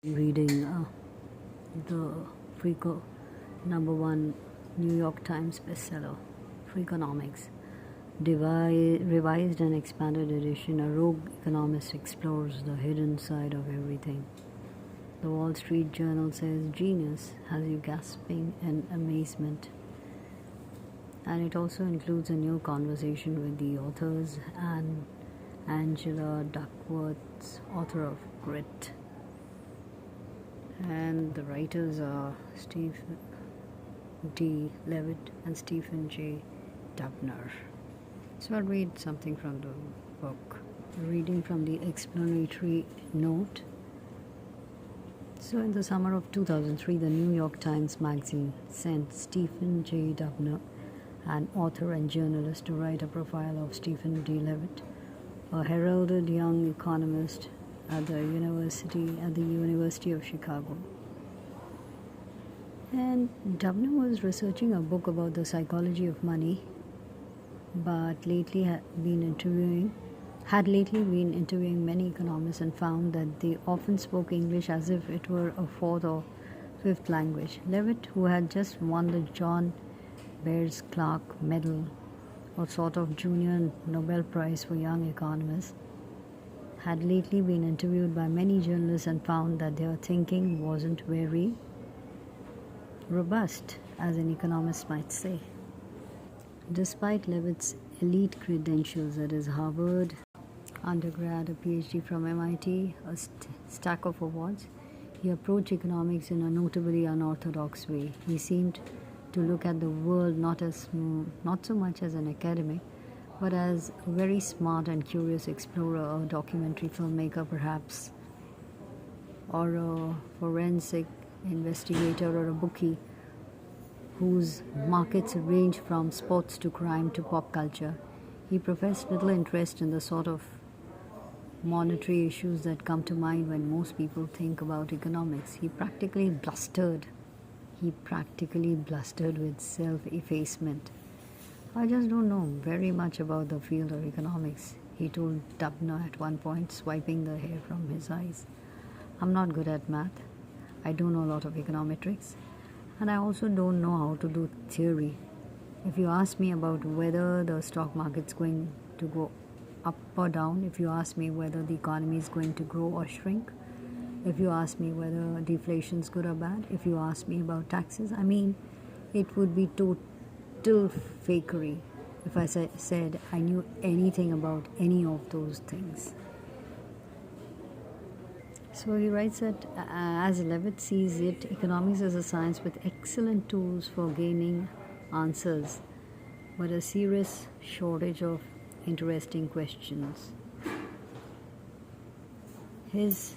reading the Freako #1 New York Times bestseller, Freakonomics. Revised and expanded edition, a rogue economist explores the hidden side of everything. The Wall Street Journal says genius has you gasping in amazement. And it also includes a new conversation with the authors and Angela Duckworth's author of Grit. And the writers are Steve D.Levitt and Stephen J. Dubner. So I'll read something from the book. Reading from the explanatory note. So in the summer of 2003, the New York Times Magazine sent Stephen J. Dubner, an author and journalist, to write a profile of Stephen D.Levitt, a heralded young economist at the University of Chicago. And Dubner was researching a book about the psychology of money, but lately had lately been interviewing many economists and found that they often spoke English as if it were a fourth or fifth language. Levitt, who had just won the John Bears Clark Medal, or sort of junior Nobel Prize for young economists, had lately been interviewed by many journalists and found that their thinking wasn't very robust, as an economist might say. Despite Levitt's elite credentials, that is Harvard undergrad, a PhD from MIT, a stack of awards, he approached economics in a notably unorthodox way. He seemed to look at the world not so much as an academic, but as a very smart and curious explorer, a documentary filmmaker perhaps, or a forensic investigator, or a bookie whose markets range from sports to crime to pop culture. He professed little interest in the sort of monetary issues that come to mind when most people think about economics. He practically blustered with self-effacement. "I just don't know very much about the field of economics," he told Dubner at one point, swiping the hair from his eyes. "I'm not good at math. I don't know a lot of econometrics. And I also don't know how to do theory. If you ask me about whether the stock market's going to go up or down, if you ask me whether the economy is going to grow or shrink, if you ask me whether deflation's good or bad, if you ask me about taxes, it would be total fakery if I said I knew anything about any of those things." So he writes that, as Levitt sees it, economics is a science with excellent tools for gaining answers, but a serious shortage of interesting questions. His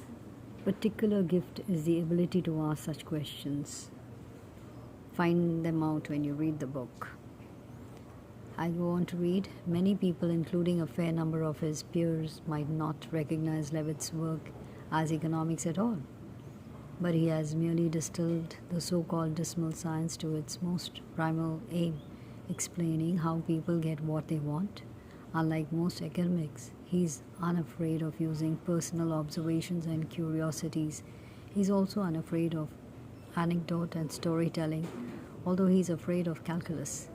particular gift is the ability to ask such questions. Find them out when you read the book. I go on to read. Many people, including a fair number of his peers, might not recognize Levitt's work as economics at all, but he has merely distilled the so-called dismal science to its most primal aim, explaining how people get what they want. Unlike most academics, he's unafraid of using personal observations and curiosities. He's also unafraid of anecdote and storytelling, although he's afraid of calculus.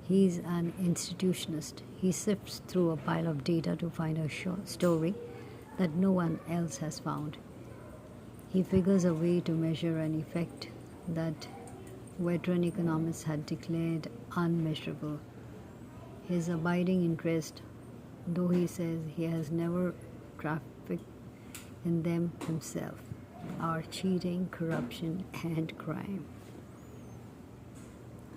He's an institutionalist. He sifts through a pile of data to find a story that no one else has found. He figures a way to measure an effect that veteran economists had declared unmeasurable. His abiding interest, though he says he has never trafficked in them himself, are cheating, corruption, and crime.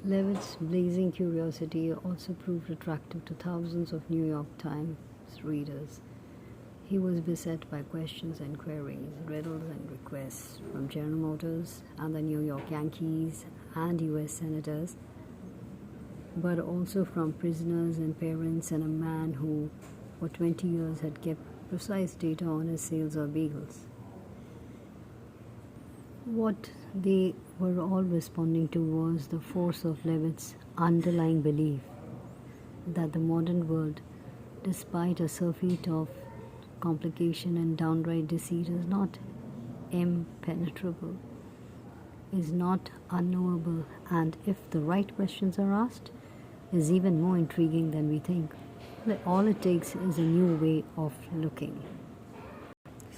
Levitt's blazing curiosity also proved attractive to thousands of New York Times readers. He was beset by questions and queries, riddles and requests from General Motors and the New York Yankees and U.S. senators, but also from prisoners and parents, and a man who for 20 years had kept precise data on his sales of bagels. What they were all responding to was the force of Levitt's underlying belief that the modern world, despite a surfeit of complication and downright deceit, is not impenetrable, is not unknowable, and if the right questions are asked, is even more intriguing than we think. All it takes is a new way of looking.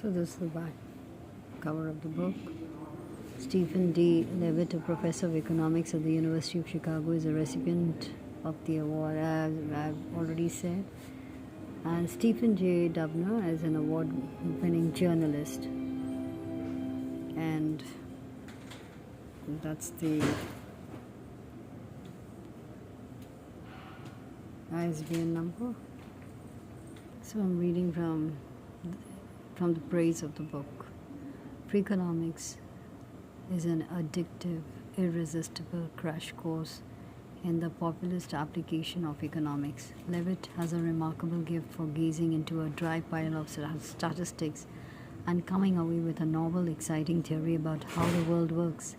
So this is the back cover of the book. Stephen D.Levitt, a professor of economics at the University of Chicago, is a recipient of the award, as I've already said. And Stephen J. Dubner is an award-winning journalist. And that's the ISBN number. So I'm reading from the praise of the book. Freakonomics is an addictive, irresistible crash course in the populist application of economics. Levitt has a remarkable gift for gazing into a dry pile of statistics and coming away with a novel, exciting theory about how the world works.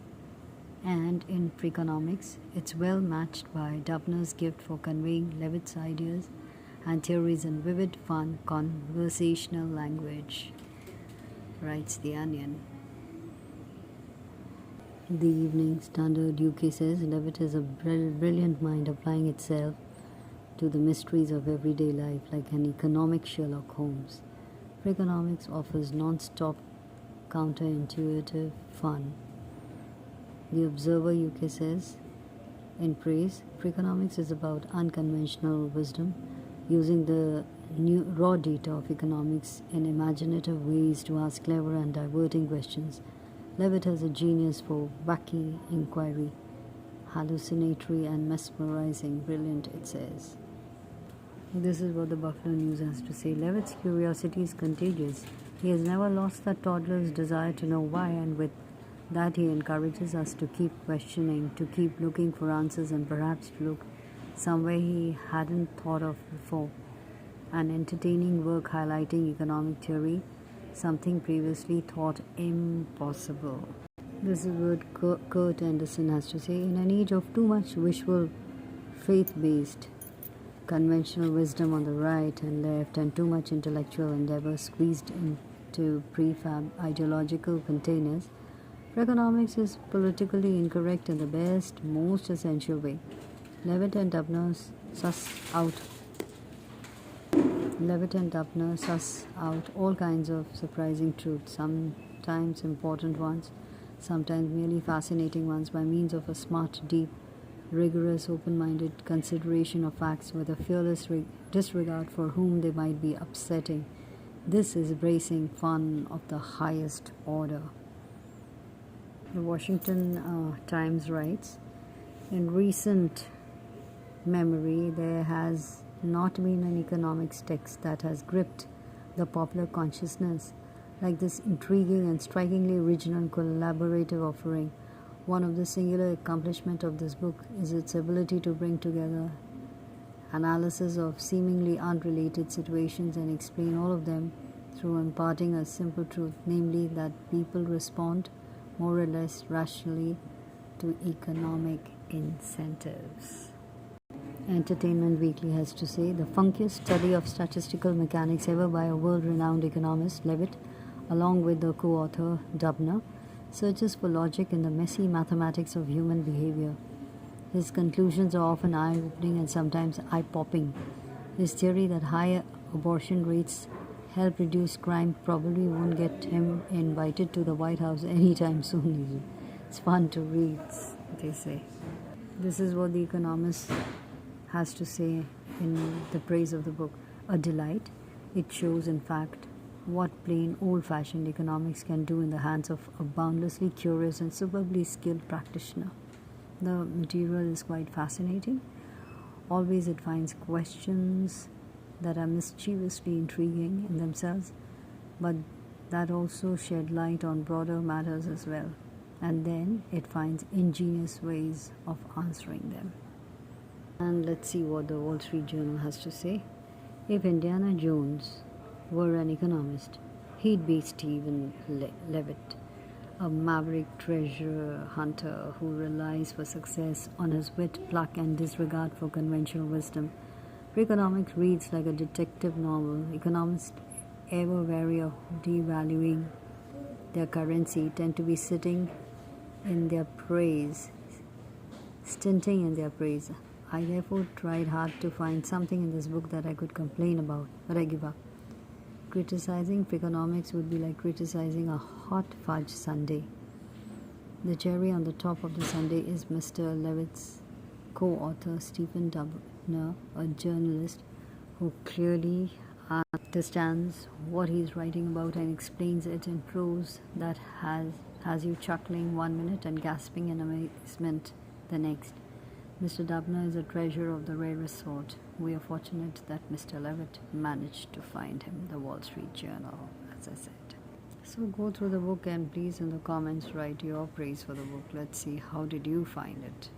And in Freakonomics, it's well matched by Dubner's gift for conveying Levitt's ideas and theories in vivid, fun, conversational language, writes The Onion. The Evening Standard UK says Levitt has a brilliant mind applying itself to the mysteries of everyday life like an economic Sherlock Holmes. Freakonomics offers non-stop, counterintuitive fun. The Observer UK says, in praise, Freakonomics is about unconventional wisdom, using the new raw data of economics in imaginative ways to ask clever and diverting questions. Levitt has a genius for wacky inquiry, hallucinatory and mesmerizing, brilliant, it says. This is what the Buffalo News has to say. Levitt's curiosity is contagious. He has never lost that toddler's desire to know why, and with that he encourages us to keep questioning, to keep looking for answers, and perhaps to look somewhere he hadn't thought of before. An entertaining work highlighting economic theory, something previously thought impossible. This is what Kurt Anderson has to say. In an age of too much wishful, faith-based, conventional wisdom on the right and left, and too much intellectual endeavor squeezed into prefab ideological containers, Freakonomics is politically incorrect in the best, most essential way. Levitt and Dubner suss out all kinds of surprising truths, sometimes important ones, sometimes merely fascinating ones, by means of a smart, deep, rigorous, open-minded consideration of facts with a fearless disregard for whom they might be upsetting. This is bracing fun of the highest order. The Washington Times writes, in recent memory, there has not been an economics text that has gripped the popular consciousness like this intriguing and strikingly original collaborative offering. One of the singular accomplishments of this book is its ability to bring together analysis of seemingly unrelated situations and explain all of them through imparting a simple truth, namely that people respond more or less rationally to economic incentives. Entertainment Weekly has to say, the funkiest study of statistical mechanics ever by a world-renowned economist, Levitt, along with the co-author Dubner, searches for logic in the messy mathematics of human behavior. His conclusions are often eye-opening and sometimes eye-popping. His theory that higher abortion rates help reduce crime probably won't get him invited to the White House anytime soon. It's fun to read, they say. This is what The Economist has to say in the praise of the book. A delight. It shows, in fact, what plain old-fashioned economics can do in the hands of a boundlessly curious and superbly skilled practitioner. The material is quite fascinating. Always it finds questions that are mischievously intriguing in themselves, but that also shed light on broader matters as well. And then it finds ingenious ways of answering them. And let's see what the Wall Street Journal has to say. If Indiana Jones were an economist, he'd be Stephen Levitt, a maverick treasure hunter who relies for success on his wit, pluck, and disregard for conventional wisdom. Freakonomics reads like a detective novel. Economists ever wary of devaluing their currency tend to be sitting in their praise, stinting in their praise. I therefore tried hard to find something in this book that I could complain about, but I give up. Criticizing Freakonomics would be like criticizing a hot fudge sundae. The cherry on the top of the sundae is Mr. Levitt's co-author Stephen Dubner, a journalist who clearly understands what he's writing about and explains it in prose that has you chuckling 1 minute and gasping in amazement the next. Mr. Dubner is a treasure of the rarest sort. We are fortunate that Mr. Levitt managed to find him, the Wall Street Journal, as I said. So go through the book and please in the comments write your praise for the book. Let's see how did you find it.